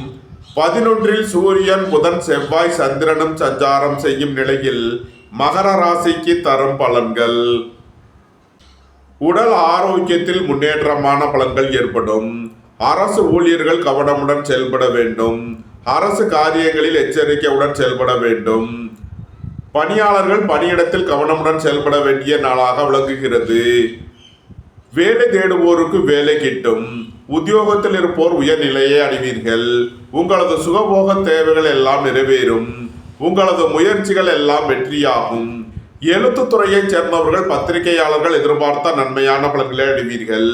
11ல் சூரியன், புதன், செவ்வாய், சந்திரனும் சஞ்சாரம் செய்யும் நிலையில் மகர ராசிக்கு தரும் பலன்கள். உடல் ஆரோக்கியத்தில் முன்னேற்றமான பலன்கள் ஏற்படும். அரசு ஊழியர்கள் கவனமுடன் செயல்பட வேண்டும். அரசு காரியங்களில் எச்சரிக்கையுடன் செயல்பட வேண்டும். பணியாளர்கள் பணியிடத்தில் கவனமுடன் செயல்பட வேண்டிய நாளாக விளங்குகிறது. வேலை தேடுவோருக்கு வேலை கிட்டும். உத்தியோகத்தில் இருப்போர் உயர்நிலையை அடைவீர்கள். உங்களது சுகபோக தேவைகள் எல்லாம் நிறைவேறும். உங்களது முயற்சிகள் எல்லாம் வெற்றியாகும். எழுத்துத்துறையைச் சேர்ந்தவர்கள், பத்திரிகையாளர்கள் எதிர்பார்த்த நன்மையான பலன்களை அடைவீர்கள்.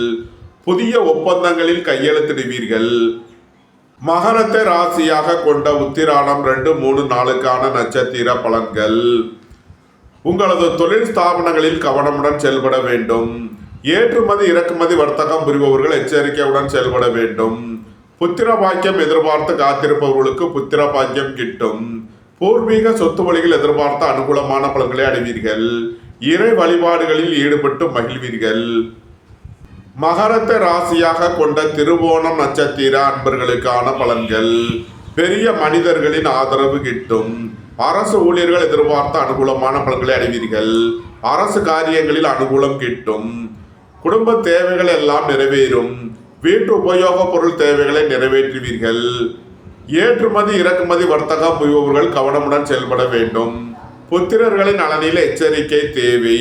புதிய ஒப்பந்தங்களில் கையெழுத்திடுவீர்கள். மகரத்தை ராசியாக கொண்ட உத்திராடம் 2, 3, 4க்கான நட்சத்திர பலன்கள். உங்களது தொழில் ஸ்தாபனங்களில் கவனமுடன் செயல்பட வேண்டும். ஏற்றுமதி இறக்குமதி வர்த்தகம் புரிபவர்கள் எச்சரிக்கையுடன் செயல்பட வேண்டும். புத்திர பாக்கியம் எதிர்பார்த்து காத்திருப்பவர்களுக்கு புத்திர பாக்கியம் கிட்டும். பூர்வீக சொத்து வழியில் எதிர்பார்த்த அனுகூலமான பலன்களை அடைவீர்கள். இறை வழிபாடுகளில் ஈடுபட்டு மகிழ்வீர்கள். மகரத்தை ராசியாக கொண்ட திருவோணம் நட்சத்திர அன்பர்களுக்கான பலன்கள். பெரிய மனிதர்களின் ஆதரவு கிட்டும். அரசு ஊழியர்கள் எதிர்பார்த்த அனுகூலமான பலன்களை அடைவீர்கள். அரசு காரியங்களில் அனுகூலம் கிட்டும். குடும்ப தேவைகள் எல்லாம் நிறைவேறும். வீட்டு உபயோக பொருள் தேவைகளை நிறைவேற்றுவீர்கள். ஏற்றுமதி இறக்குமதி வர்த்தகம் புரிபவர்கள் கவனமுடன் செயல்பட வேண்டும். புத்திரர்களின் நலனில் எச்சரிக்கை தேவை.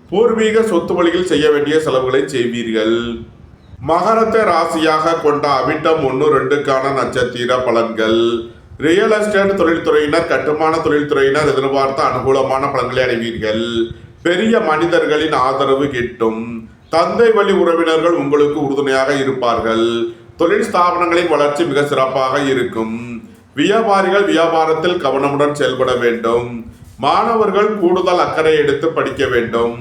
பூர்வீக சொத்து வழியில் செய்ய வேண்டிய செலவுகளை செய்வீர்கள். மகரத்தை ராசியாக கொண்ட அவிட்டம் 1-2க்கான நட்சத்திர பலன்கள். ரியல் எஸ்டேட் தொழில்துறையினர், கட்டுமான தொழில்துறையினர் எதிர்பார்த்த அனுகூலமான பலன்களை அடைவீர்கள். பெரிய மனிதர்களின் ஆதரவு கிட்டும். தந்தை வழி உறவினர்கள் உங்களுக்கு உறுதுணையாக இருப்பார்கள். தொழில் ஸ்தாபனங்களின் வளர்ச்சி மிக சிறப்பாக இருக்கும். வியாபாரிகள் வியாபாரத்தில் கவனமுடன் செயல்பட வேண்டும். மாணவர்கள் கூடுதல் அக்கறை எடுத்து படிக்க வேண்டும்.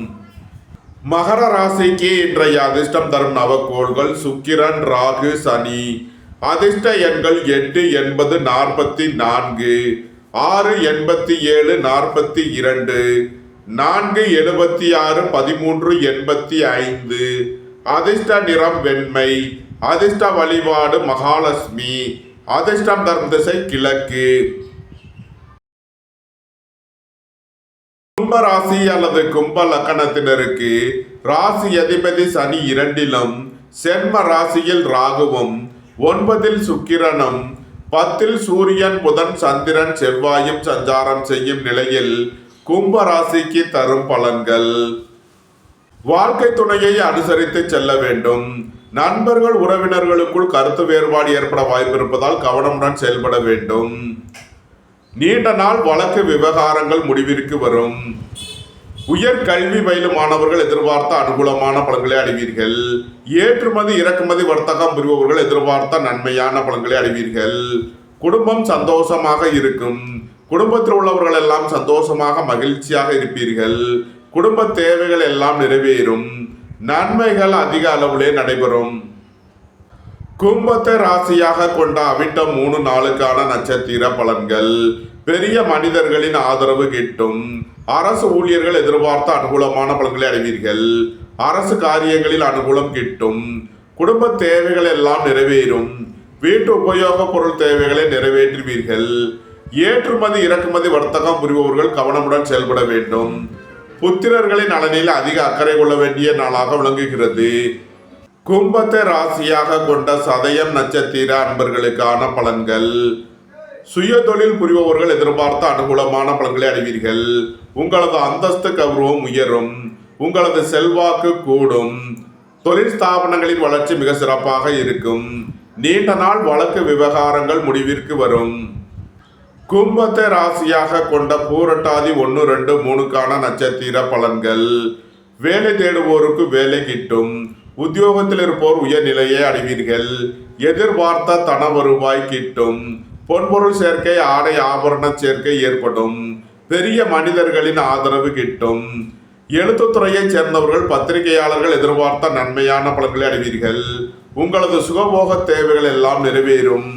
மகர ராசிக்கு இன்றைய அதிர்ஷ்டம் தரும் நவக்கோள்கள் சுக்கிரன், ராகு, சனி. அதிர்ஷ்ட எண்கள் 8, 80, 44, 6, 87, 42, 4, 76, 13, 85. அதிர்ஷ்ட நிறம் வெண்மை. அதிர்ஷ்ட வழிபாடு மகாலட்சுமி. அதிர்ஷ்டம் தரும் திசை கிழக்கு. கும்ப ராசி அல்லது கும்ப லக்கணத்தினருக்கு ராசி அதிபதி சனி 2லும், சென்ம ராசியில் ராகுவும், 9ல் சுக்கிரனும், 10ல் சூரியன், புதன், சந்திரன், செவ்வாயும் சஞ்சாரம் செய்யும் நிலையில் கும்ப ராசிக்கு தரும் பலன்கள். வாழ்க்கை துணையை அனுசரித்து செல்ல வேண்டும். நண்பர்கள் உறவினர்களுக்குள் கருத்து வேறுபாடு ஏற்பட வாய்ப்பு இருப்பதால் கவனமுடன் செயல்பட வேண்டும். நீண்ட நாள் வழக்கு விவகாரங்கள் முடிவிற்கு வரும். உயர் கல்வி பயிலும் மாணவர்கள் எதிர்பார்த்த அனுகூலமான பலன்களை அடைவீர்கள். ஏற்றுமதி இறக்குமதி வர்த்தகம் புரிபவர்கள் எதிர்பார்த்த நன்மையான பலன்களை அடைவீர்கள். குடும்பம் சந்தோஷமாக இருக்கும். குடும்பத்தில் உள்ளவர்கள் எல்லாம் சந்தோஷமாக மகிழ்ச்சியாக இருப்பீர்கள். குடும்ப தேவைகள் எல்லாம் நிறைவேறும். நன்மைகள் அதிக அளவிலே நடைபெறும். கும்பத்தை ராசியாக கொண்ட அவிட்டம் 3-4க்கான நட்சத்திர பலன்கள். பெரிய மனிதர்களின் ஆதரவு கிட்டும். அரசு ஊழியர்கள் எதிர்பார்த்த அனுகூலமான பலன்களை அடைவீர்கள். அரசு காரியங்களில் அனுகூலம் கிட்டும். குடும்ப தேவைகள் எல்லாம் நிறைவேறும். வீட்டு உபயோக பொருள் தேவைகளை நிறைவேற்றுவீர்கள். ஏற்றுமதி இறக்குமதி வர்த்தகம் புரிபவர்கள் கவனமுடன் செயல்பட வேண்டும். புத்திரர்களின் நலனில் அதிக அக்கறை கொள்ள வேண்டிய நாளாக விளங்குகிறது. கும்பத்தை ராசியாக கொண்ட சதயம் நட்சத்திர அன்பர்களுக்கான பலன்கள். சுய தொழில் புரிபவர்கள் எதிர்பார்த்த அனுகூலமான பலன்களை அடைவீர்கள். உங்களது அந்தஸ்து கௌரவம் உயரும். உங்களது செல்வாக்கு கூடும். தொழில் ஸ்தாபனங்களின் வளர்ச்சி மிக சிறப்பாக இருக்கும். நீண்ட நாள் வழக்கு விவகாரங்கள் முடிவிற்கு வரும். கும்பத்தை ராசியாக கொண்ட பூரட்டாதி 1, 2, 3க்கான நட்சத்திர பலன்கள். வேலை தேடுவோருக்கு வேலை கிட்டும். உத்தியோகத்தில் இருப்போர் உயர்நிலையை அடைவீர்கள். எதிர்பார்த்த தன வருவாய் கிட்டும். பொன்பொருள் சேர்க்கை, ஆடை ஆபரண சேர்க்கை ஏற்படும். பெரிய மனிதர்களின் ஆதரவு கிட்டும். எழுத்துத்துறையைச் சேர்ந்தவர்கள், பத்திரிகையாளர்கள் எதிர்பார்த்த நன்மையான பலன்களை அடைவீர்கள். உங்களது சுகபோக தேவைகள் எல்லாம் நிறைவேறும்.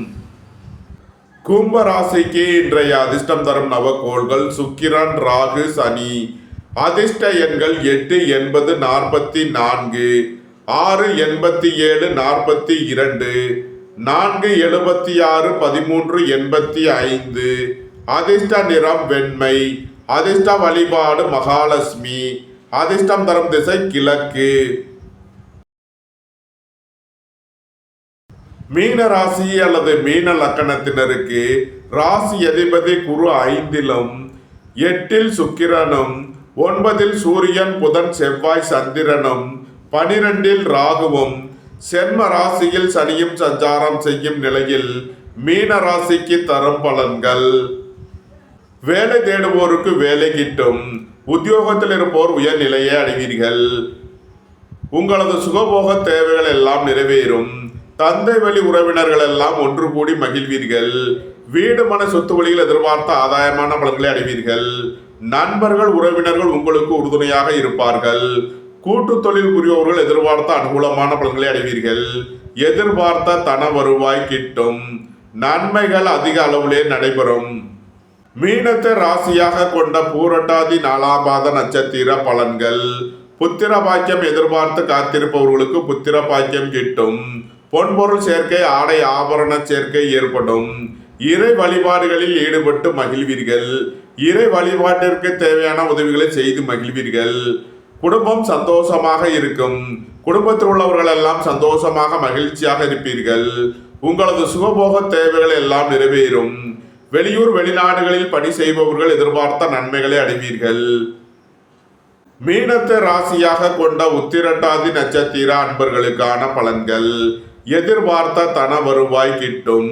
கும்ப ராசிக்கு இன்றைய அதிர்ஷ்டம் தரும் நவக்கோள்கள் சுக்கிரன், ராகு, சனி. அதிர்ஷ்ட எண்கள் 8, 80, 44, 6, 87, 42, 4, 76, 13, 85. அதிர்ஷ்ட நிறம் வெண்மை. அதிர்ஷ்ட வழிபாடு மகாலட்சுமி. அதிர்ஷ்டம் தரும் திசை கிழக்கு. மீன ராசி அல்லது மீன லக்கணத்தினருக்கு ராசி அதிபதி குரு 5லும், 8ல் சுக்கிரனும், 9ல் சூரியன், புதன், செவ்வாய், சந்திரனும், 12ல் ராகுவும், சென்ம ராசியில் சனியும் சஞ்சாரம் செய்யும் நிலையில் மீன ராசிக்கு தரும் பலன்கள். வேலை தேடுவோருக்கு வேலை கிட்டும். உத்தியோகத்தில் இருப்போர் உயர்நிலையை அடைவீர்கள். உங்களது சுகபோக தேவைகள் எல்லாம் நிறைவேறும். தந்தை வழி உறவினர்கள் எல்லாம் ஒன்று கூடி மகிழ்வீர்கள். வீடு மன சொத்து வழியில் எதிர்பார்த்த ஆதாயமான பலன்களை அடைவீர்கள். நண்பர்கள் உறவினர்கள் உங்களுக்கு உறுதுணையாக இருப்பார்கள். கூட்டு தொழில் புரிபவர்கள் எதிர்பார்த்த அனுகூலமான பலன்களை அடைவீர்கள். எதிர்பார்த்த தன வருவாய் கிட்டும். நன்மைகள் அதிக அளவிலே நடைபெறும். மீனத்தை ராசியாக கொண்ட பூரட்டாதி 4ஆம் பாத நட்சத்திர பலன்கள். புத்திர பாக்கியம் எதிர்பார்த்து காத்திருப்பவர்களுக்கு புத்திர பாக்கியம் கிட்டும். பொன்பொருள் சேர்க்கை, ஆடை ஆபரண சேர்க்கை ஏற்படும். இறை வழிபாடுகளில் ஈடுபட்டு மகிழ்வீர்கள். இறை வழிபாட்டிற்கு தேவையான உதவிகளை செய்து மகிழ்வீர்கள். குடும்பம் சந்தோஷமாக இருக்கும். குடும்பத்தில் உள்ளவர்கள் எல்லாம் சந்தோஷமாக மகிழ்ச்சியாக இருப்பீர்கள். உங்களது சுகபோக தேவைகள் எல்லாம் நிறைவேறும். வெளியூர் வெளிநாடுகளில் பணி செய்பவர்கள் எதிர்பார்த்த நன்மைகளை அடைவீர்கள். மீனத்தை ராசியாக கொண்ட உத்திரட்டாதி நட்சத்திர அன்பர்களுக்கான பலன்கள். எதிர்பார்த்த தன வருவாய் கிட்டும்.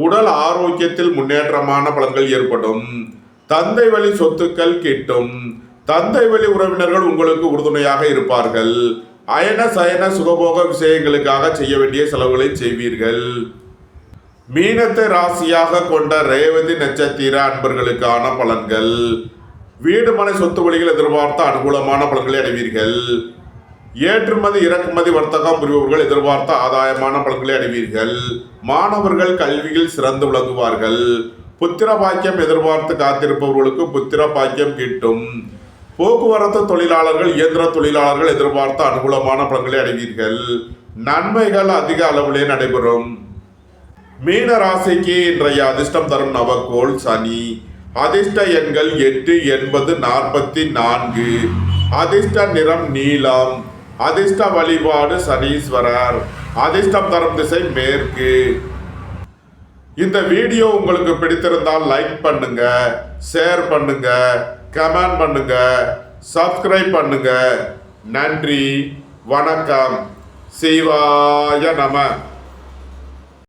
உடல் ஆரோக்கியத்தில் முன்னேற்றமான பலன்கள் ஏற்படும். தந்தை வழி சொத்துக்கள் கிட்டும். தந்தை வழி உறவினர்கள் உங்களுக்கு உறுதுணையாக இருப்பார்கள். அயன சயன சுகபோக விஷயங்களுக்காக செய்ய வேண்டிய செலவுகளை செய்வீர்கள். மீனத்தை ராசியாக கொண்ட ரேவதி நட்சத்திர அன்பர்களுக்கான பலன்கள். வீடு மனை சொத்து வழிகள் எதிர்பார்த்த அனுகூலமான பலன்களை அடைவீர்கள். ஏற்றுமதி இறக்குமதி வர்த்தகம் புரிபவர்கள் எதிர்பார்த்த ஆதாயமான பலன்களை அடைவீர்கள். மாணவர்கள் கல்வியில் சிறந்து விளங்குவார்கள். புத்திர பாக்கியம் எதிர்பார்த்து காத்திருப்பவர்களுக்கு புத்திர பாக்கியம் கிட்டும். போக்குவரத்து தொழிலாளர்கள், இயந்திர தொழிலாளர்கள் எதிர்பார்த்த அனுகூலமான பலன்களை அடைவீர்கள். நன்மைகள் அதிக அளவிலே நடைபெறும். மீன ராசிக்கு இன்றைய அதிர்ஷ்டம் தரும் நவக்கோள் சனி. அதிர்ஷ்ட எண்கள் 8, 80, 44. அதிர்ஷ்ட நிறம் நீலம். அதிர்ஷ்ட வழிபாடு சனீஸ்வரர். அதிர்ஷ்டம் தரும் திசை மேற்கு. இந்த வீடியோ உங்களுக்கு பிடித்திருந்தால் லைக் பண்ணுங்க, ஷேர் பண்ணுங்க, கமெண்ட் பண்ணுங்க, சப்ஸ்கிரைப் பண்ணுங்க. நன்றி, வணக்கம். சிவாய நம.